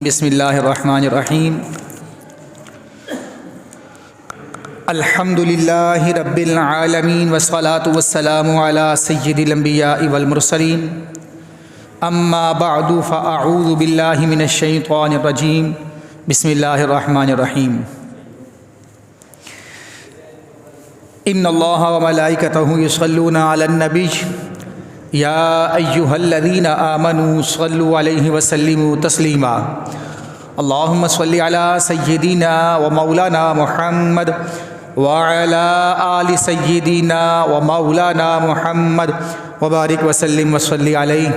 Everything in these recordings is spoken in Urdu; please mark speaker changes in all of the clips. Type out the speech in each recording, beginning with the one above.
Speaker 1: بسم اللہ الرحمن الرحیم الحمد للہ رب العالمین والصلاة والسلام علی سید الانبیاء والمرسلین اما بعد فاعوذ باللہ من الشیطان الرجیم بسم اللہ الرحمن الرحیم ان اللہ وملائکتہ یصلون علی النبی یا ایہا الذین آمنوا صلوا علیہ وسلموا تسلیما اللہم صلی علی سیدنا و مولانا محمد وعلی آل سیدنا و مولانا محمد وبارک وسلم وصلی علیہ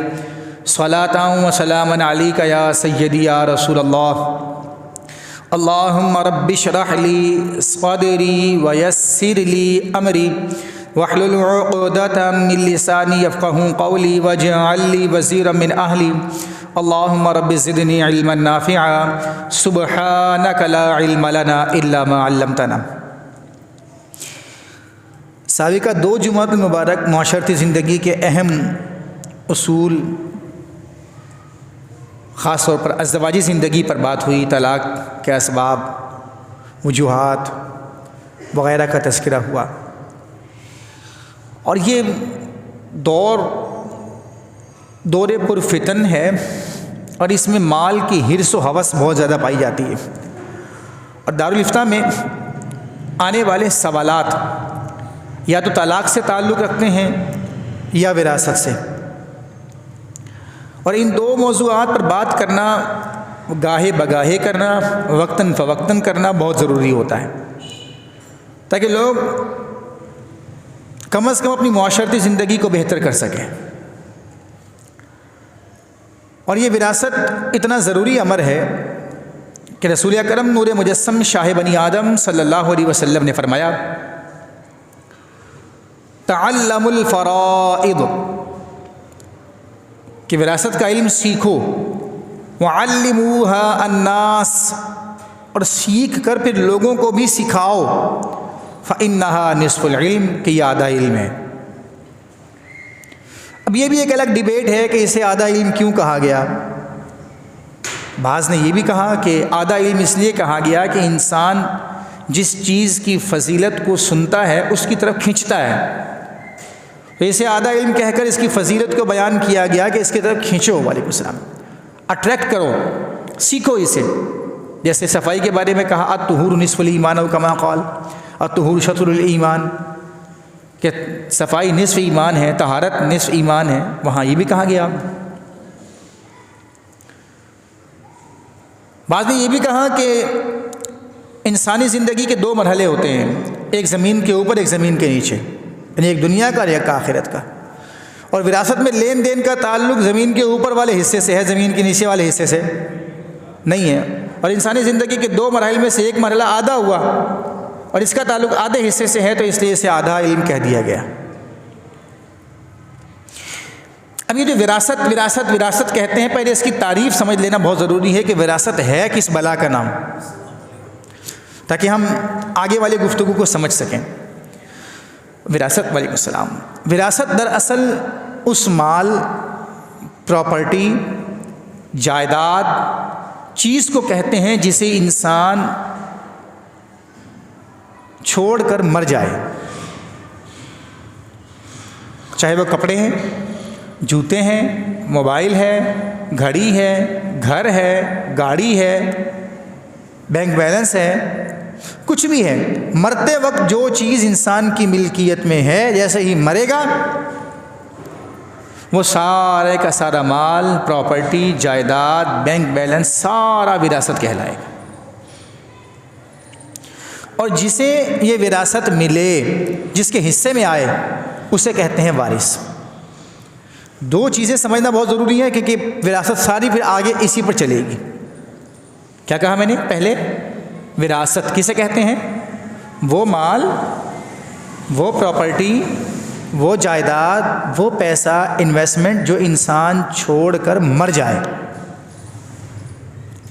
Speaker 1: صلاۃ و سلاما علیک یا سیدی یا رسول اللہ اللہم رب اشرح لی صدری ویسر لی امری واحلل عقدۃ من لسانی یفقهوا قولی واجعل لی وزیرا من اہلی اللہم رب زدنی علما نافعا سبحانک لا علم لنا الا ما علمتنا۔ سابقہ دو جمعہ مبارک معاشرتی زندگی کے اہم اصول، خاص طور پر ازدواجی زندگی پر بات ہوئی، طلاق کے اسباب، وجوہات وغیرہ کا تذکرہ ہوا، اور یہ دور پر فتن ہے اور اس میں مال کی حرص و ہوس بہت زیادہ پائی جاتی ہے، اور دارالافتاء میں آنے والے سوالات یا تو طلاق سے تعلق رکھتے ہیں یا وراثت سے، اور ان دو موضوعات پر بات کرنا، گاہے بگاہے کرنا، وقتاً فوقتاً کرنا بہت ضروری ہوتا ہے، تاکہ لوگ کم از کم اپنی معاشرتی زندگی کو بہتر کر سکیں۔ اور یہ وراثت اتنا ضروری امر ہے کہ رسول اکرم نور مجسم شاہ بنی آدم صلی اللہ علیہ وسلم نے فرمایا، تعلموا الفرائض، کہ وراثت کا علم سیکھو، وعلموها الناس، اور سیکھ کر پھر لوگوں کو بھی سکھاؤ، فإنها نصف العلم، کہ یہ آدھا علم ہے۔ اب یہ بھی ایک الگ ڈیبیٹ ہے کہ اسے آدھا علم کیوں کہا گیا۔ بعض نے یہ بھی کہا کہ آدھا علم اس لیے کہا گیا کہ انسان جس چیز کی فضیلت کو سنتا ہے اس کی طرف کھنچتا ہے، تو اسے آدھا علم کہہ کر اس کی فضیلت کو بیان کیا گیا کہ اس کی طرف کھینچو، وعلیکم السلام، اٹریکٹ کرو، سیکھو اسے۔ جیسے صفائی کے بارے میں کہا الطہور نصف الایمان، کما قال الطہور شطر الایمان، کہ صفائی نصف ایمان ہے، طہارت نصف ایمان ہے، وہاں یہ بھی کہا گیا۔ بعض نے یہ بھی کہا کہ انسانی زندگی کے دو مرحلے ہوتے ہیں، ایک زمین کے اوپر، ایک زمین کے نیچے، یعنی ایک دنیا کا اور ایک آخرت کا، اور وراثت میں لین دین کا تعلق زمین کے اوپر والے حصے سے ہے، زمین کے نیچے والے حصے سے نہیں ہے۔ اور انسانی زندگی کے دو مراحل میں سے ایک مرحلہ آدھا ہوا، اور اس کا تعلق آدھے حصے سے ہے، تو اس لیے اسے آدھا علم کہہ دیا گیا۔ اب یہ جو وراثت کہتے ہیں، پہلے اس کی تعریف سمجھ لینا بہت ضروری ہے کہ وراثت ہے کس بلا کا نام، تاکہ ہم آگے والے گفتگو کو سمجھ سکیں۔ وراثت، وعلیکم السلام، وراثت دراصل اس مال، پراپرٹی، جائیداد، چیز کو کہتے ہیں جسے انسان چھوڑ کر مر جائے، چاہے وہ کپڑے ہیں، جوتے ہیں، موبائل ہے، گھڑی ہے، گھر ہے، گاڑی ہے، بینک بیلنس ہے، کچھ بھی ہے، مرتے وقت جو چیز انسان کی ملکیت میں ہے، جیسے ہی مرے گا وہ سارے کا سارا مال، پراپرٹی، جائیداد، بینک بیلنس، سارا وراثت کہلائے گا۔ اور جسے یہ وراثت ملے، جس کے حصے میں آئے، اسے کہتے ہیں وارث۔ دو چیزیں سمجھنا بہت ضروری ہے، کیونکہ وراثت ساری پھر آگے اسی پر چلے گی۔ کیا کہا میں نے؟ پہلے وراثت کسے کہتے ہیں؟ وہ مال، وہ پراپرٹی، وہ جائیداد، وہ پیسہ، انویسٹمنٹ جو انسان چھوڑ کر مر جائے۔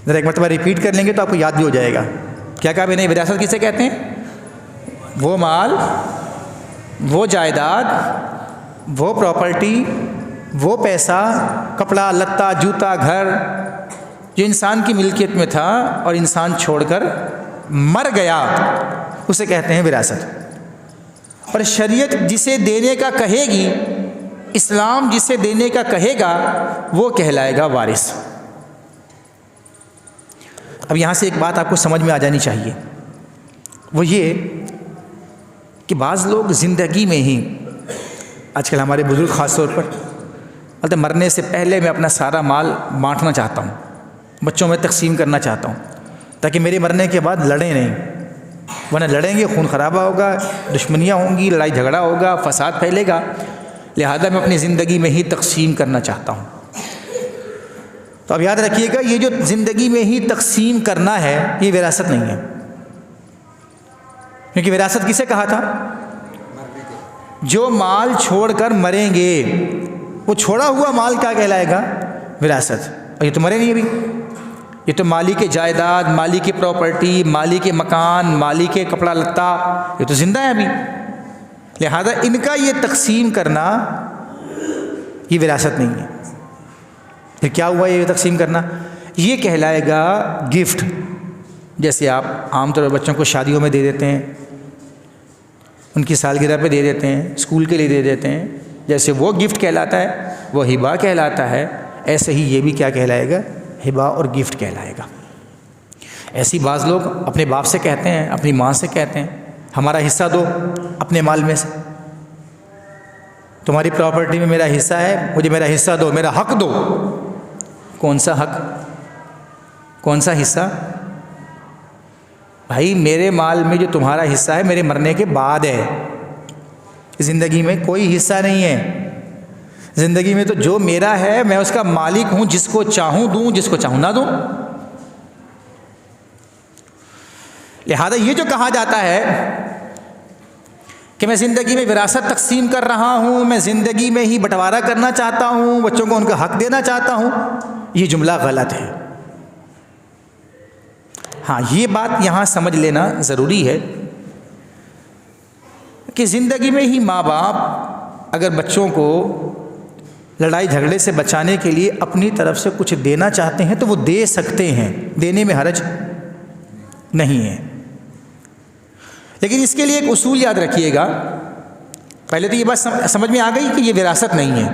Speaker 1: ذرا ایک مرتبہ ریپیٹ کر لیں گے تو آپ کو یاد بھی ہو جائے گا۔ کیا کہا میں نے؟ وراثت کسے کہتے ہیں؟ وہ مال، وہ جائیداد، وہ پراپرٹی، وہ پیسہ، کپڑا لتا، جوتا، گھر، جو انسان کی ملکیت میں تھا اور انسان چھوڑ کر مر گیا، اسے کہتے ہیں وراثت۔ اور شریعت جسے دینے کا کہے گی، اسلام جسے دینے کا کہے گا، وہ کہلائے گا وارث۔ اب یہاں سے ایک بات آپ کو سمجھ میں آ جانی چاہیے، وہ یہ کہ بعض لوگ زندگی میں ہی، آج کل ہمارے بزرگ خاص طور پر، بولتے مرنے سے پہلے میں اپنا سارا مال بانٹنا چاہتا ہوں، بچوں میں تقسیم کرنا چاہتا ہوں، تاکہ میرے مرنے کے بعد لڑیں نہیں، ورنہ لڑیں گے خون خرابہ ہوگا، دشمنیاں ہوں گی، لڑائی جھگڑا ہوگا، فساد پھیلے گا، لہذا میں اپنی زندگی میں ہی تقسیم کرنا چاہتا ہوں۔ تو اب یاد رکھیے گا، یہ جو زندگی میں ہی تقسیم کرنا ہے، یہ وراثت نہیں ہے، کیونکہ وراثت کسے کہا تھا؟ جو مال چھوڑ کر مریں گے، وہ چھوڑا ہوا مال کیا کہلائے گا؟ وراثت۔ اور یہ تو مرے نہیں ابھی، یہ تو مالی کے جائیداد، مالی کی پراپرٹی، مالی کے مکان، مالی کے کپڑا لتا، یہ تو زندہ ہے ابھی، لہذا ان کا یہ تقسیم کرنا یہ وراثت نہیں ہے۔ پھر کیا ہوا یہ تقسیم کرنا؟ یہ کہلائے گا گفٹ، جیسے آپ عام طور پر بچوں کو شادیوں میں دے دیتے ہیں، ان کی سالگرہ پہ دے دیتے ہیں، اسکول کے لیے دے دیتے ہیں، جیسے وہ گفٹ کہلاتا ہے، وہ ہبہ کہلاتا ہے، ایسے ہی یہ بھی کیا کہلائے گا؟ ہبہ اور گفٹ کہلائے گا۔ ایسی بعض لوگ اپنے باپ سے کہتے ہیں، اپنی ماں سے کہتے ہیں، ہمارا حصہ دو اپنے مال میں سے، تمہاری پراپرٹی میں میرا حصہ ہے، مجھے میرا حصہ دو، میرا حق دو۔ کون سا حق؟ کون سا حصہ؟ بھائی میرے مال میں جو تمہارا حصہ ہے میرے مرنے کے بعد ہے، زندگی میں کوئی حصہ نہیں ہے۔ زندگی میں تو جو میرا ہے میں اس کا مالک ہوں، جس کو چاہوں دوں، جس کو چاہوں نہ دوں۔ لہذا یہ جو کہا جاتا ہے کہ میں زندگی میں وراثت تقسیم کر رہا ہوں، میں زندگی میں ہی بٹوارا کرنا چاہتا ہوں، بچوں کو ان کا حق دینا چاہتا ہوں، یہ جملہ غلط ہے۔ ہاں یہ بات یہاں سمجھ لینا ضروری ہے کہ زندگی میں ہی ماں باپ اگر بچوں کو لڑائی جھگڑے سے بچانے کے لیے اپنی طرف سے کچھ دینا چاہتے ہیں تو وہ دے سکتے ہیں، دینے میں حرج نہیں ہے، لیکن اس کے لیے ایک اصول یاد رکھیے گا۔ پہلے تو یہ بات سمجھ میں آ گئی کہ یہ وراثت نہیں ہے،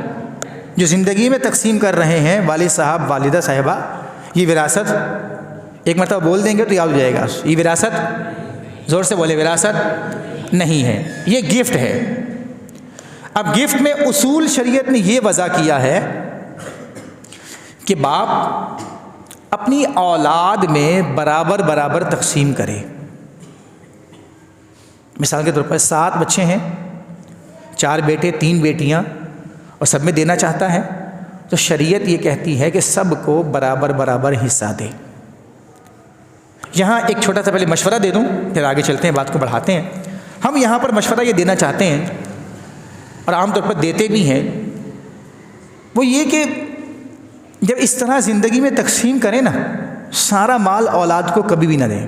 Speaker 1: جو زندگی میں تقسیم کر رہے ہیں والد صاحب والدہ صاحبہ، یہ وراثت ایک مرتبہ بول دیں گے تو یاد ہو جائے گا، یہ وراثت، زور سے بولے، وراثت نہیں ہے، یہ گفٹ ہے۔ اب گفٹ میں اصول شریعت نے یہ وضع کیا ہے کہ باپ اپنی اولاد میں برابر برابر تقسیم کرے۔ مثال کے طور پر 7 بچے ہیں، 4 بیٹے 3 بیٹیاں، اور سب میں دینا چاہتا ہے، تو شریعت یہ کہتی ہے کہ سب کو برابر برابر حصہ دے۔ یہاں ایک چھوٹا سا پہلے مشورہ دے دوں، پھر آگے چلتے ہیں، بات کو بڑھاتے ہیں۔ ہم یہاں پر مشورہ یہ دینا چاہتے ہیں، اور عام طور پر دیتے بھی ہیں، وہ یہ کہ جب اس طرح زندگی میں تقسیم کریں نا، سارا مال اولاد کو کبھی بھی نہ دیں۔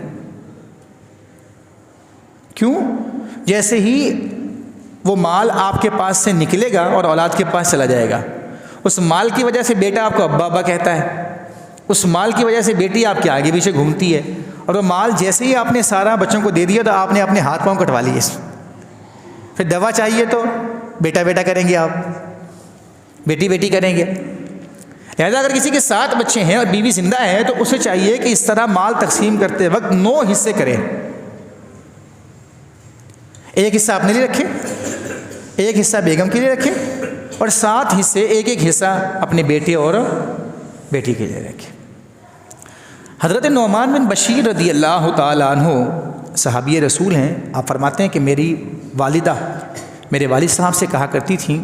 Speaker 1: کیوں؟ جیسے ہی وہ مال آپ کے پاس سے نکلے گا اور اولاد کے پاس چلا جائے گا، اس مال کی وجہ سے بیٹا آپ کو ابا ابا کہتا ہے، اس مال کی وجہ سے بیٹی آپ کے آگے پیچھے گھومتی ہے، اور وہ مال جیسے ہی آپ نے سارا بچوں کو دے دیا تو آپ نے اپنے ہاتھ پاؤں کٹوا لیے۔ پھر دوا چاہیے تو بیٹا بیٹا کریں گے، آپ بیٹی بیٹی کریں گے۔ لہٰذا اگر کسی کے 7 بچے ہیں اور بیوی زندہ ہے تو اسے چاہیے کہ اس طرح مال تقسیم کرتے وقت 9 حصے کرے، ایک حصہ اپنے لیے رکھے، ایک حصہ بیگم کے لیے رکھے، اور 7 حصے ایک ایک حصہ اپنے بیٹے اور بیٹی کے لیے رکھے۔ حضرت نعمان بن بشیر رضی اللہ تعالیٰ عنہ صحابی رسول ہیں، آپ فرماتے ہیں کہ میری والدہ میرے والد صاحب سے کہا کرتی تھیں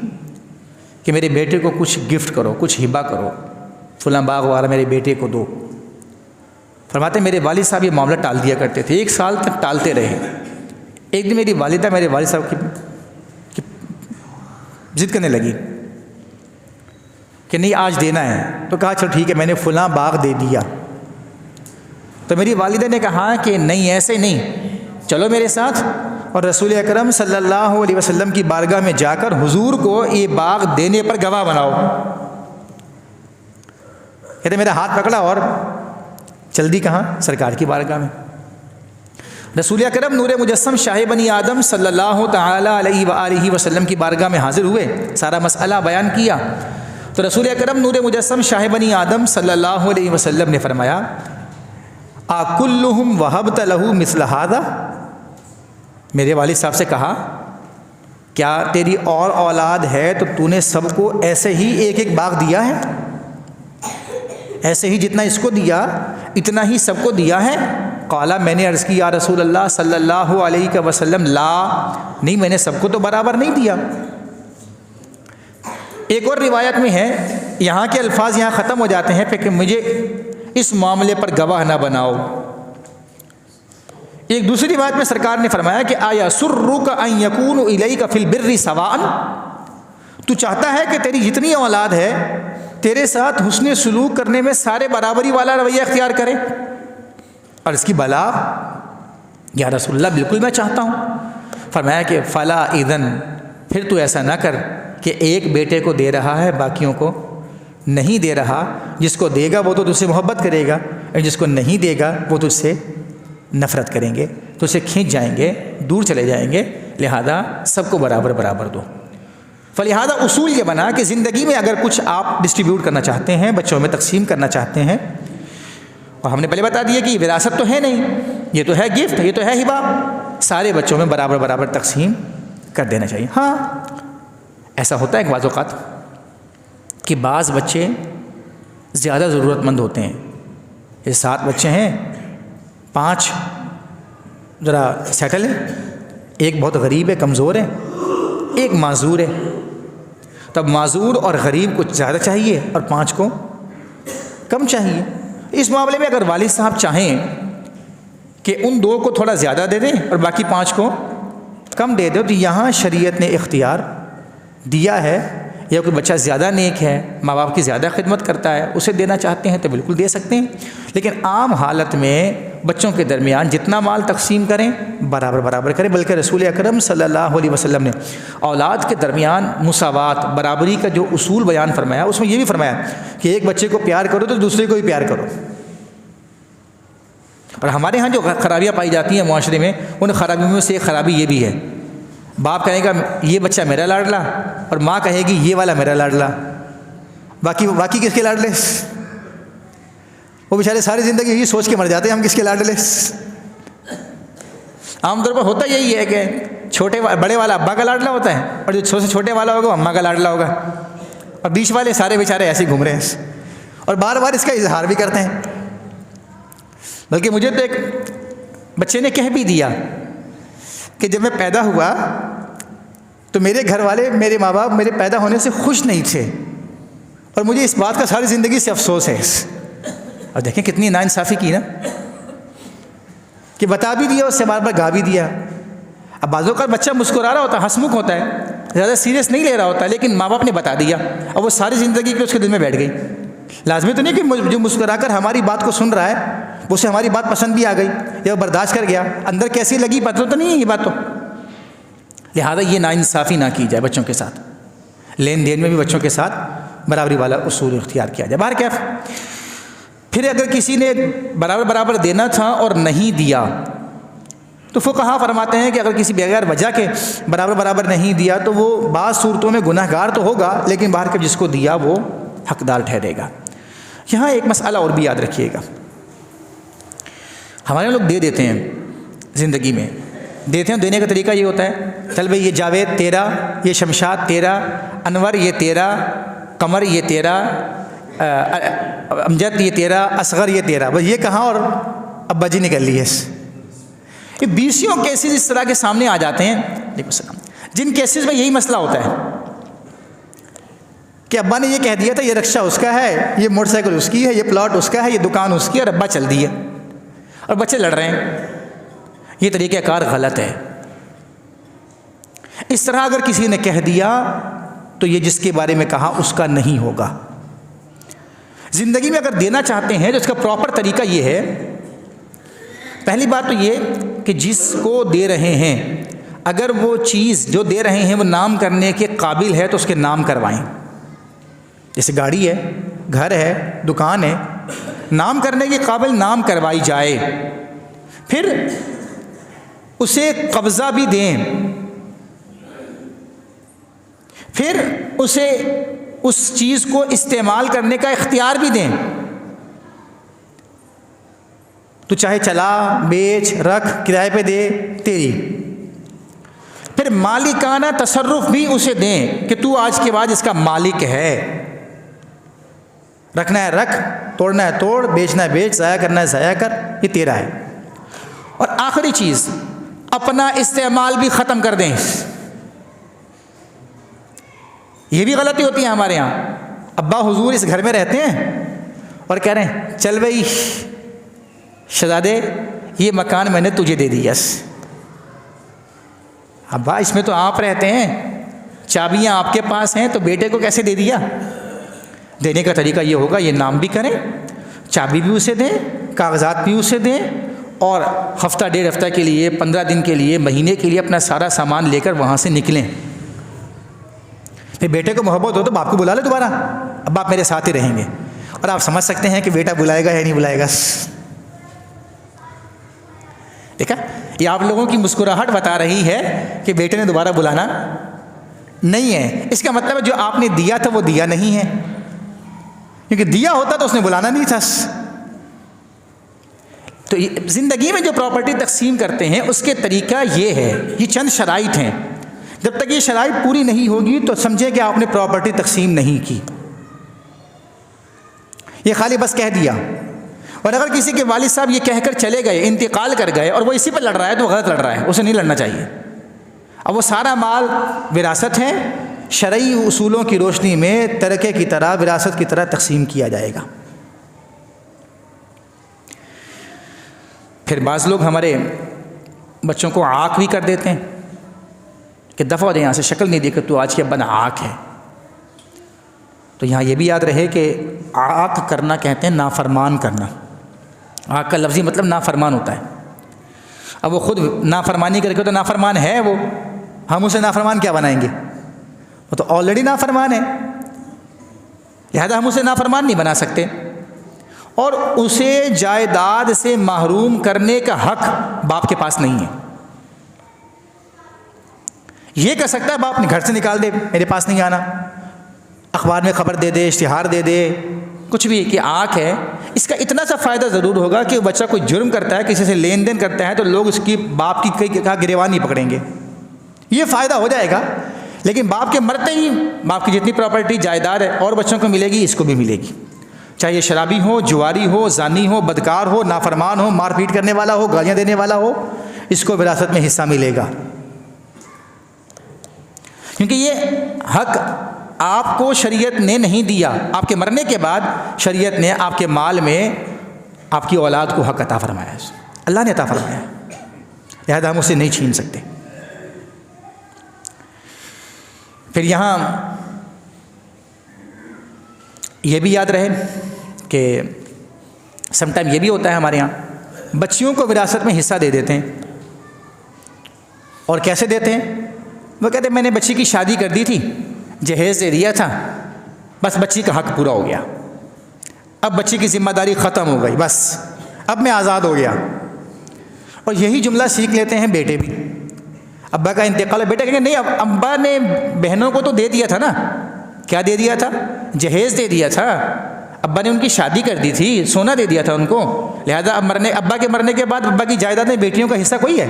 Speaker 1: کہ میرے بیٹے کو کچھ گفٹ کرو، کچھ ہبہ کرو، فلاں باغ وغیرہ میرے بیٹے کو دو۔ فرماتے ہیں میرے والد صاحب یہ معاملہ ٹال دیا کرتے تھے، 1 سال تک ٹالتے رہے۔ ایک دن میری والدہ میرے والد صاحب کی ضد کرنے لگی کہ نہیں آج دینا ہے، تو کہا چلو ٹھیک ہے، میں نے فلاں باغ دے دیا۔ تو میری والدہ نے کہا کہ نہیں ایسے نہیں، چلو میرے ساتھ اور رسول اکرم صلی اللہ علیہ وسلم کی بارگاہ میں جا کر حضور کو یہ باغ دینے پر گواہ بناؤ۔ کہتے میرا ہاتھ پکڑا اور جلدی کہاں؟ سرکار کی بارگاہ میں. رسول اکرم نور مجسم شاہ بنی آدم صلی اللہ تعالی علیہ وآلہ وسلم کی بارگاہ میں حاضر ہوئے، سارا مسئلہ بیان کیا. تو رسول اکرم نور مجسم شاہ بنی آدم صلی اللہ علیہ وسلم نے فرمایا اَكُلُّهُمْ وَهَبْتَ لَهُ مِثْلَ هَذَا، میرے والد صاحب سے کہا کیا تیری اور اولاد ہے تو تو نے سب کو ایسے ہی ایک ایک باغ دیا ہے؟ ایسے ہی جتنا اس کو دیا اتنا ہی سب کو دیا ہے؟ قالا، میں نے عرض کی یا رسول اللہ صلی اللہ علیہ وسلم لا، نہیں میں نے سب کو تو برابر نہیں دیا. ایک اور روایت میں ہے، یہاں کے الفاظ یہاں ختم ہو جاتے ہیں کہ مجھے اس معاملے پر گواہ نہ بناؤ. ایک دوسری روایت میں سرکار نے فرمایا کہ آیا سرک ان یکون الیک فی البر سواء، تو چاہتا ہے کہ تیری جتنی اولاد ہے تیرے ساتھ حسن سلوک کرنے میں سارے برابری والا رویہ اختیار کریں؟ اور اس کی بلا، یا رسول اللہ بالکل میں چاہتا ہوں. فرمایا کہ فلا اذن، پھر تو ایسا نہ کر کہ ایک بیٹے کو دے رہا ہے باقیوں کو نہیں دے رہا. جس کو دے گا وہ تو تجھ سے محبت کرے گا، اور جس کو نہیں دے گا وہ تجھ سے نفرت کریں گے، تو اسے کھینچ جائیں گے، دور چلے جائیں گے. لہذا سب کو برابر برابر دو. فلہذا اصول یہ بنا کہ زندگی میں اگر کچھ آپ ڈسٹریبیوٹ کرنا چاہتے ہیں، بچوں میں تقسیم کرنا چاہتے ہیں، اور ہم نے پہلے بتا دیا کہ یہ وراثت تو ہے نہیں، یہ تو ہے گفٹ، یہ تو ہے ہبہ، سارے بچوں میں برابر برابر تقسیم کر دینا چاہیے. ہاں ایسا ہوتا ہے کہ بعض اوقات کہ بعض بچے زیادہ ضرورت مند ہوتے ہیں. یہ 7 بچے ہیں، 5 ذرا سیٹل ہے، ایک بہت غریب ہے، کمزور ہے، ایک معذور ہے. تب معذور اور غریب کو زیادہ چاہیے اور 5 کو کم چاہیے. اس معاملے میں اگر والد صاحب چاہیں کہ ان 2 کو تھوڑا زیادہ دے دیں اور باقی 5 کو کم دے دیں، تو یہاں شریعت نے اختیار دیا ہے. یا کوئی بچہ زیادہ نیک ہے، ماں باپ کی زیادہ خدمت کرتا ہے، اسے دینا چاہتے ہیں تو بالکل دے سکتے ہیں. لیکن عام حالت میں بچوں کے درمیان جتنا مال تقسیم کریں برابر برابر کریں. بلکہ رسول اکرم صلی اللہ علیہ وسلم نے اولاد کے درمیان مساوات، برابری کا جو اصول بیان فرمایا، اس میں یہ بھی فرمایا کہ ایک بچے کو پیار کرو تو دوسرے کو بھی پیار کرو. اور ہمارے ہاں جو خرابیاں پائی جاتی ہیں معاشرے میں، ان خرابیوں میں سے ایک خرابی یہ بھی ہے، باپ کہے گا یہ بچہ میرا لاڈلا، اور ماں کہے گی یہ والا میرا لاڈلا. باقی کس کے لاڈلے؟ وہ بیچارے ساری زندگی یہی سوچ کے مر جاتے ہیں ہم کس کے لاڈلے. عام طور پر ہوتا یہی ہے کہ بڑے والا ابا کا لاڈلا ہوتا ہے، اور جو چھوٹے والا ہوگا وہ اماں کا لاڈلا ہوگا، اور بیچ والے سارے بیچارے ایسے ہی گھوم رہے ہیں اور بار بار اس کا اظہار بھی کرتے ہیں. بلکہ مجھے تو ایک بچے نے کہہ بھی دیا کہ جب میں پیدا ہوا تو میرے گھر والے، میرے ماں باپ میرے پیدا ہونے سے خوش نہیں تھے، اور مجھے اس بات کا ساری زندگی سے افسوس ہے. اور دیکھیں کتنی ناانصافی کی نا، کہ بتا بھی دیا، اس سے بار بار گا بھی دیا. اب بعضوں کا بچہ مسکرا رہا ہوتا ہے، ہنسمکھ ہوتا ہے، زیادہ سیریس نہیں لے رہا ہوتا، لیکن ماں باپ نے بتا دیا اور وہ ساری زندگی کے اس کے دل میں بیٹھ گئی. لازمی تو نہیں کہ جو مسکرا کر ہماری بات کو سن رہا ہے اسے ہماری بات پسند بھی آ گئی یا وہ برداشت کر گیا، اندر کیسی لگی پتہ تو نہیں ہے یہ بات. تو لہذا یہ ناانصافی نہ کی جائے بچوں کے ساتھ، لین دین میں بھی بچوں کے ساتھ برابری والا اصول اختیار کیا جائے. باہر کیف پھر اگر کسی نے برابر برابر دینا تھا اور نہیں دیا تو فقہا فرماتے ہیں کہ اگر کسی بغیر وجہ کے برابر برابر نہیں دیا تو وہ بعض صورتوں میں گناہ گار تو ہوگا، لیکن باہر کے جس کو دیا وہ حقدار ٹھہرے گا. یہاں ایک مسئلہ اور بھی یاد رکھیے گا، ہمارے لوگ دے دیتے ہیں زندگی میں، دیتے ہیں، دینے کا طریقہ یہ ہوتا ہے چل بھائی یہ جاوید تیرا، یہ شمشاد تیرا، انور یہ تیرا، قمر یہ تیرا، امجد یہ تیرا، اصغر یہ تیرا. بس یہ کہاں اور ابا جی نکل لی ہے. یہ 20 کیسز اس طرح کے سامنے آ جاتے ہیں، علیکم السلام، جن کیسز میں یہی مسئلہ ہوتا ہے کہ ابا نے یہ کہہ دیا تھا یہ رکشہ اس کا ہے، یہ موٹر سائیکل اس کی ہے، یہ پلاٹ اس کا ہے، یہ دکان اس کی ہے، اور ابا چل دی ہے اور بچے لڑ رہے ہیں. یہ طریقہ کار غلط ہے. اس طرح اگر کسی نے کہہ دیا تو یہ جس کے بارے میں کہا اس کا نہیں ہوگا. زندگی میں اگر دینا چاہتے ہیں تو اس کا پراپر طریقہ یہ ہے، پہلی بات تو یہ کہ جس کو دے رہے ہیں اگر وہ چیز جو دے رہے ہیں وہ نام کرنے کے قابل ہے تو اس کے نام کروائیں. جیسے گاڑی ہے، گھر ہے، دکان ہے، نام کرنے کے قابل نام کروائی جائے، پھر اسے قبضہ بھی دیں، پھر اسے اس چیز کو استعمال کرنے کا اختیار بھی دیں۔ تو چاہے چلا، بیچ، رکھ، کرائے پہ دے، تیری۔ پھر مالکانہ تصرف بھی اسے دیں کہ تو آج کے بعد اس کا مالک ہے، رکھنا ہے رکھ، توڑنا ہے توڑ، بیچنا ہے بیچ، ضائع کرنا ہے ضائع کر، یہ تیرا ہے۔ اور آخری چیز، اپنا استعمال بھی ختم کر دیں۔ یہ بھی غلطی ہوتی ہے ہمارے ہاں۔ ابا حضور اس گھر میں رہتے ہیں اور کہہ رہے ہیں چل بھائی شہزادے یہ مکان میں نے تجھے دے دیا۔ ابا اس میں تو آپ رہتے ہیں، چابیاں آپ کے پاس ہیں، تو بیٹے کو کیسے دے دیا؟ دینے کا طریقہ یہ ہوگا، یہ نام بھی کریں، چابی بھی اسے دیں، کاغذات بھی اسے دیں، اور ہفتہ ڈیڑھ ہفتہ کے لیے، 15 دن کے لیے، مہینے کے لیے اپنا سارا سامان لے کر وہاں سے نکلیں۔ پھر بیٹے کو محبت ہو تو باپ کو بلا لے دوبارہ، اب آپ میرے ساتھ ہی رہیں گے، اور آپ سمجھ سکتے ہیں کہ بیٹا بلائے گا یا نہیں بلائے گا۔ دیکھا، یہ آپ لوگوں کی مسکراہٹ بتا رہی ہے کہ بیٹے نے دوبارہ بلانا نہیں ہے۔ اس کا مطلب ہے جو آپ نے دیا تھا وہ دیا نہیں ہے، کیونکہ دیا ہوتا تو اس نے بلانا نہیں تھا۔ تو زندگی میں جو پراپرٹی تقسیم کرتے ہیں اس کے طریقہ یہ ہے، یہ چند شرائط ہیں، جب تک یہ شرائط پوری نہیں ہوگی تو سمجھیں کہ آپ نے پراپرٹی تقسیم نہیں کی، یہ خالی بس کہہ دیا۔ اور اگر کسی کے والد صاحب یہ کہہ کر چلے گئے، انتقال کر گئے، اور وہ اسی پہ لڑ رہا ہے تو غلط لڑ رہا ہے، اسے نہیں لڑنا چاہیے۔ اب وہ سارا مال وراثت ہے، شرعی اصولوں کی روشنی میں ترکے کی طرح، وراثت کی طرح تقسیم کیا جائے گا۔ پھر بعض لوگ ہمارے بچوں کو عاق بھی کر دیتے ہیں کہ دفع ہو جائے یہاں سے، شکل نہیں دیکھ تو آج کے ابا عاق ہے۔ تو یہاں یہ بھی یاد رہے کہ عاق کرنا کہتے ہیں نافرمان کرنا۔ عاق کا لفظی مطلب نافرمان ہوتا ہے۔ اب وہ خود نافرمانی کر کے تو نافرمان ہے وہ، ہم اسے نافرمان کیا بنائیں گے؟ وہ تو آلریڈی نافرمان ہے، لہذا ہم اسے نافرمان نہیں بنا سکتے۔ اور اسے جائیداد سے محروم کرنے کا حق باپ کے پاس نہیں ہے۔ یہ کہہ سکتا ہے باپ نے گھر سے نکال دے، میرے پاس نہیں آنا، اخبار میں خبر دے دے، اشتہار دے دے، کچھ بھی، کہ آنکھ ہے۔ اس کا اتنا سا فائدہ ضرور ہوگا کہ بچہ کوئی جرم کرتا ہے، کسی سے لین دین کرتا ہے، تو لوگ اس کی باپ کی گریبان نہیں پکڑیں گے، یہ فائدہ ہو جائے گا۔ لیکن باپ کے مرتے ہی باپ کی جتنی پراپرٹی جائیداد ہے اور بچوں کو ملے گی، اس کو بھی ملے گی، چاہے یہ شرابی ہو، جواری ہو، زانی ہو، بدکار ہو، نافرمان ہو، مار پیٹ کرنے والا ہو، گالیاں دینے والا ہو، اس کو وراثت میں حصہ ملے گا، کیونکہ یہ حق آپ کو شریعت نے نہیں دیا۔ آپ کے مرنے کے بعد شریعت نے آپ کے مال میں آپ کی اولاد کو حق عطا فرمایا ہے، اللہ نے عطا فرمایا ہے، لہذا ہم اسے نہیں چھین سکتے۔ پھر یہاں یہ بھی یاد رہے کہ سم ٹائم یہ بھی ہوتا ہے ہمارے یہاں، بچیوں کو وراثت میں حصہ دے دیتے ہیں۔ اور کیسے دیتے ہیں؟ وہ کہتے ہیں میں نے بچی کی شادی کر دی تھی، جہیز دے دیا تھا، بس بچی کا حق پورا ہو گیا، اب بچی کی ذمہ داری ختم ہو گئی، بس اب میں آزاد ہو گیا۔ اور یہی جملہ سیکھ لیتے ہیں بیٹے بھی۔ ابا کا انتقال ہے، بیٹا کہیں گے نہیں، اب ابا نے بہنوں کو تو دے دیا تھا نا، کیا دے دیا تھا؟ جہیز دے دیا تھا، ابا نے ان کی شادی کر دی تھی، سونا دے دیا تھا ان کو، لہذا اب ابا کے مرنے کے بعد ابا کی جائیداد میں بیٹیوں کا حصہ کوئی ہے،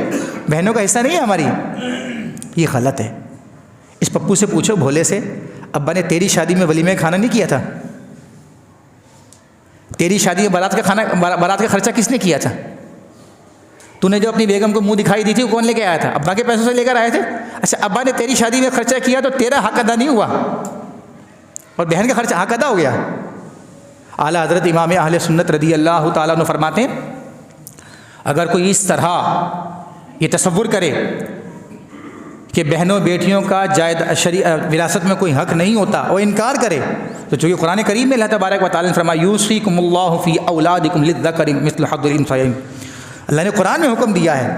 Speaker 1: بہنوں کا حصہ نہیں ہے ہماری۔ یہ غلط ہے۔ اس پپو سے پوچھو، بھولے سے، ابا نے تیری شادی میں ولیمہ کھانا نہیں کیا تھا؟ تیری شادی میں بارات کا خرچہ کس نے کیا تھا؟ تو نے جو اپنی بیگم کو منہ دکھائی دی تھی وہ کون لے کے آیا تھا؟ ابا کے پیسوں سے لے کر آئے تھے؟ اچھا، ابا نے تیری شادی میں خرچہ کیا تو تیرا حق ادا نہیں ہوا، اور بہن کا خرچہ حق ادا ہو گیا۔ اعلیٰ حضرت امام اہل سنت رضی اللہ تعالیٰ عنہ فرماتے ہیں، اگر کوئی اس طرح یہ تصور کرے کہ بہنوں بیٹیوں کا وراثت میں کوئی حق نہیں ہوتا اور انکار کرے، تو چونکہ قرآن کریم میں اللہ تبارک و تعالیٰ نے فرمایا یوصیکم اللہ فی اولادکم للذکر مثل حظ الانثیین، اللہ نے قرآن میں حکم دیا ہے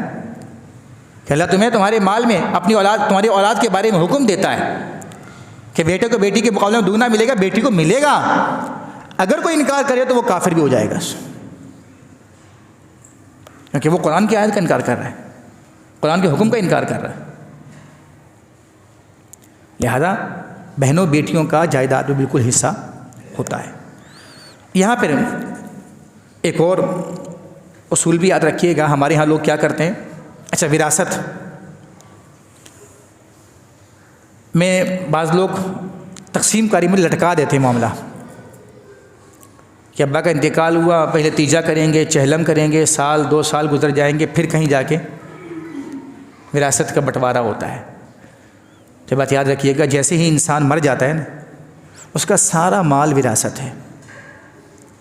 Speaker 1: کہ اللہ تمہیں تمہارے مال میں اپنی اولاد، تمہاری اولاد کے بارے میں حکم دیتا ہے کہ بیٹے کو بیٹی کے مقابلے میں دوگنا ملے گا، بیٹی کو ملے گا۔ اگر کوئی انکار کرے تو وہ کافر بھی ہو جائے گا، کیونکہ وہ قرآن کی آیت کا انکار کر رہا ہے، قرآن کے حکم کا انکار کر رہا ہے۔ لہذا بہنوں بیٹیوں کا جائیداد میں بالکل حصہ ہوتا ہے۔ یہاں پر ایک اور اصول بھی یاد رکھیے گا، ہمارے ہاں لوگ کیا کرتے ہیں، اچھا وراثت میں بعض لوگ تقسیم کاری میں لٹکا دیتے ہیں معاملہ، کہ ابا کا انتقال ہوا، پہلے تیجا کریں گے، چہلم کریں گے، سال 2 سال گزر جائیں گے، پھر کہیں جا کے وراثت کا بٹوارا ہوتا ہے۔ تو بات یاد رکھیے گا، جیسے ہی انسان مر جاتا ہے نا، اس کا سارا مال وراثت ہے،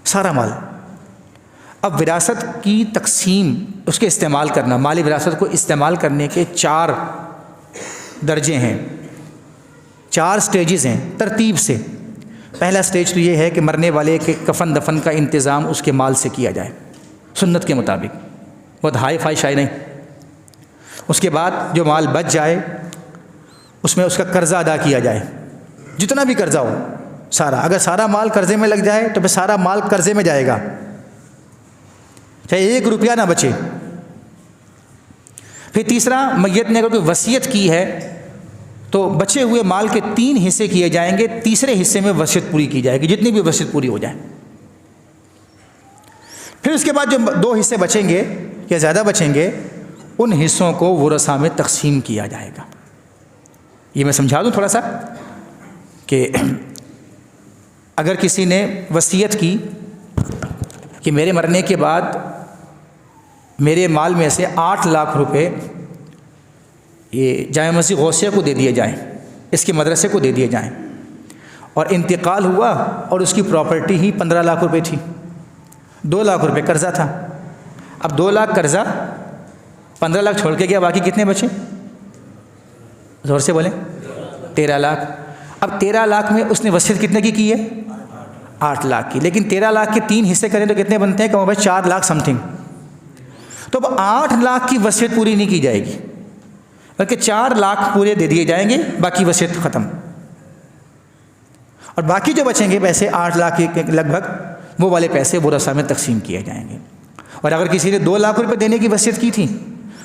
Speaker 1: سارا مال۔ اب وراثت کی تقسیم، اس کے استعمال کرنا، مالی وراثت کو استعمال کرنے کے 4 درجے ہیں، 4 سٹیجز ہیں ترتیب سے۔ پہلا سٹیج تو یہ ہے کہ مرنے والے کے کفن دفن کا انتظام اس کے مال سے کیا جائے سنت کے مطابق، بہت ہائی فائی شائی نہیں۔ اس کے بعد جو مال بچ جائے اس میں اس کا قرضہ ادا کیا جائے، جتنا بھی قرضہ ہو سارا، اگر سارا مال قرضے میں لگ جائے تو پھر سارا مال قرضے میں جائے گا، چاہے 1 روپیہ نہ بچے۔ پھر تیسرا، میت نے اگر کوئی وصیت کی ہے تو بچے ہوئے مال کے 3 حصے کیے جائیں گے، تیسرے حصے میں وصیت پوری کی جائے گی، جتنی بھی وصیت پوری ہو جائے۔ پھر اس کے بعد جو 2 حصے بچیں گے یا زیادہ بچیں گے، ان حصوں کو ورثاء میں تقسیم کیا جائے گا۔ یہ میں سمجھا دوں تھوڑا سا کہ اگر کسی نے وصیت کی کہ میرے مرنے کے بعد میرے مال میں سے 8 لاکھ روپے یہ جامع مسجد غوثیہ کو دے دیے جائیں، اس کے مدرسے کو دے دیے جائیں، اور انتقال ہوا اور اس کی پراپرٹی ہی 15 لاکھ روپے تھی، 2 لاکھ روپے قرضہ تھا، اب 2 لاکھ قرضہ، 15 لاکھ چھوڑ کے گیا، باقی کتنے بچے؟ زور سے بولیں، 13 لاکھ۔ اب 13 لاکھ میں اس نے وصیت کتنے کی ہے؟ 8 لاکھ کی، لیکن 13 لاکھ کے 3 حصے کریں تو کتنے بنتے ہیں؟ کم و بیش 4 لاکھ سم تھنگ۔ تو اب 8 لاکھ کی وصیت پوری نہیں کی جائے گی، بلکہ 4 لاکھ پورے دے دیے جائیں گے، باقی وصیت ختم۔ اور باقی جو بچیں گے پیسے 8 لاکھ کے لگ بھگ، وہ والے پیسے ورثاء میں تقسیم کیے جائیں گے۔ اور اگر کسی نے 2 لاکھ روپے دینے کی وصیت کی تھی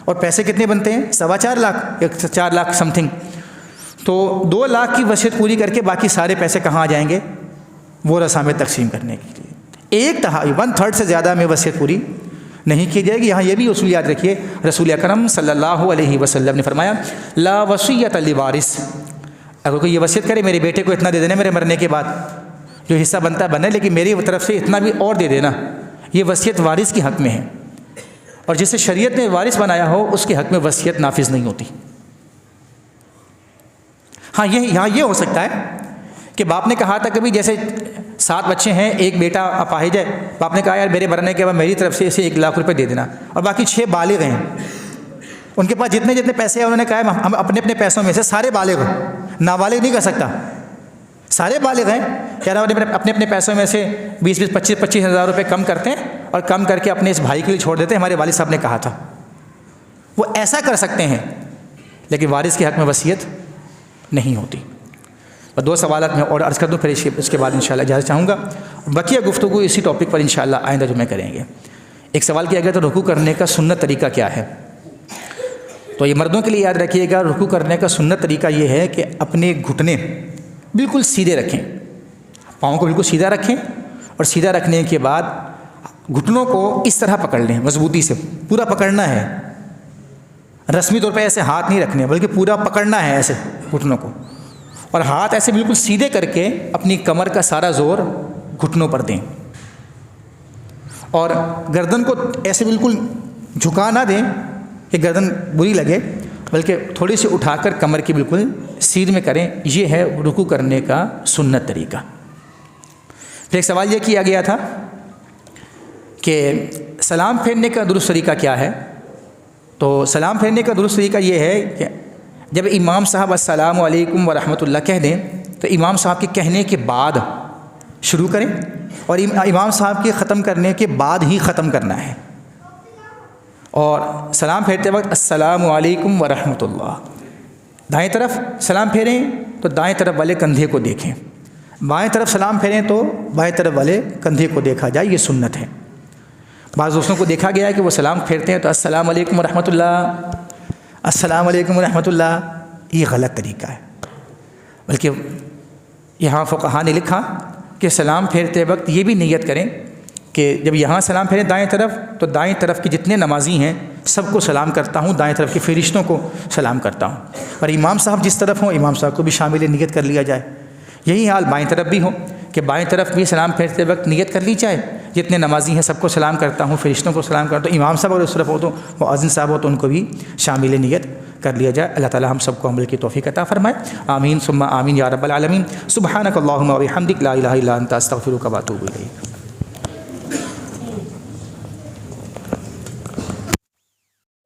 Speaker 1: اور پیسے کتنے بنتے ہیں؟ 4.25 لاکھ یا 4 لاکھ سم تھنگ، تو 2 لاکھ کی وصیت پوری کر کے باقی سارے پیسے کہاں آ جائیں گے؟ ورثاء میں تقسیم کرنے کے لیے۔ 1/3 سے زیادہ میں وصیت پوری نہیں کی جائے گی۔ یہاں یہ بھی اصول یاد رکھیے، رسول اکرم صلی اللہ علیہ وسلم نے فرمایا لا وصیۃ لوارث، اگر کوئی یہ وصیت کرے میرے بیٹے کو اتنا دے دینا میرے مرنے کے بعد، جو حصہ بنتا ہے بنے، لیکن میری طرف سے اتنا بھی اور دے دینا، یہ وصیت وارث کے حق میں ہے، اور جسے شریعت نے وارث بنایا ہو اس کے حق میں وصیت نافذ نہیں ہوتی۔ ہاں یہاں یہ ہو سکتا ہے کہ باپ نے کہا تھا کبھی، جیسے 7 بچے ہیں، 1 بیٹا اپاہج ہے، باپ نے کہا یار میرے مرنے کے بعد میری طرف سے اسے 1 لاکھ روپے دے دینا، اور باقی 6 بالغ ہیں، ان کے پاس جتنے پیسے ہیں انہوں نے کہا ہم اپنے پیسوں میں سے، سارے بالغ ہیں، نابالغ نہیں کر سکتا، سارے بالغ ہیں، کہہ رہا اپنے پیسوں میں سے 20 25 ہزار روپے کم کرتے ہیں اور کم کر کے اپنے اس بھائی کے لیے چھوڑ دیتے ہیں، ہمارے والد صاحب نے کہا تھا۔ وہ ایسا کر سکتے ہیں، لیکن وارث کے حق میں وصیت نہیں ہوتی۔ اور 2 سوالات میں اور عرض کر دوں، پھر اس کے بعد انشاءاللہ اجازت چاہوں گا، بقیہ گفتگو اسی ٹاپک پر انشاءاللہ آئندہ جمعہ کریں گے۔ ایک سوال کیا گیا تو رکوع کرنے کا سنت طریقہ کیا ہے؟ تو یہ مردوں کے لیے یاد رکھیے گا، رکوع کرنے کا سنت طریقہ یہ ہے کہ اپنے گھٹنے بالکل سیدھے رکھیں، پاؤں کو بالکل سیدھا رکھیں، اور سیدھا رکھنے کے بعد گھٹنوں کو اس طرح پکڑ لیں، مضبوطی سے پورا پکڑنا ہے، رسمی طور پہ ایسے ہاتھ نہیں رکھنے بلکہ پورا پکڑنا ہے ایسے گھٹنوں کو، اور ہاتھ ایسے بالکل سیدھے کر کے اپنی کمر کا سارا زور گھٹنوں پر دیں، اور گردن کو ایسے بالکل جھکا نہ دیں کہ گردن بری لگے، بلکہ تھوڑی سی اٹھا کر کمر کی بالکل سیدھ میں کریں۔ یہ ہے رکوع کرنے کا سنت طریقہ۔ پھر ایک سوال یہ کیا گیا تھا کہ سلام پھیرنے کا درست طریقہ کیا ہے؟ تو سلام پھیرنے کا درست طریقہ یہ ہے کہ جب امام صاحب السلام علیکم ورحمۃ اللہ کہہ دیں تو امام صاحب کے کہنے کے بعد شروع کریں، اور امام صاحب کے ختم کرنے کے بعد ہی ختم کرنا ہے، اور سلام پھیرتے وقت السلام علیکم ورحمۃ اللہ، دائیں طرف سلام پھیریں تو دائیں طرف والے کندھے کو دیکھیں، بائیں طرف سلام پھیریں تو بائیں طرف والے کندھے کو دیکھا جائے، یہ سنت ہے۔ بعض دوستوں کو دیکھا گیا ہے کہ وہ سلام پھیرتے ہیں تو السلام علیکم ورحمۃ اللہ، السلام علیکم ورحمۃ اللہ، یہ غلط طریقہ ہے۔ بلکہ یہاں فقہا نے لکھا کہ سلام پھیرتے وقت یہ بھی نیت کریں کہ جب یہاں سلام پھیریں دائیں طرف تو دائیں طرف کے جتنے نمازی ہیں سب کو سلام کرتا ہوں، دائیں طرف کے فرشتوں کو سلام کرتا ہوں، اور امام صاحب جس طرف ہوں امام صاحب کو بھی شامل نیت کر لیا جائے۔ یہی حال بائیں طرف بھی ہو کہ بائیں طرف بھی سلام پھیرتے وقت نیت کر لی جائے، جتنے نمازی ہیں سب کو سلام کرتا ہوں، فرشتوں کو سلام کرتا ہوں، امام صاحب اور اس طرف ہو تو مؤذن صاحب ہو تو ان کو بھی شامل نیت کر لیا جائے۔ اللہ تعالی ہم سب کو عمل کی توفیق عطا فرمائے، آمین ثم آمین یا رب العالمین۔ سبحانک اللہم و بحمدک، لا الہ الا انت، استغفرک و اتوب الیک۔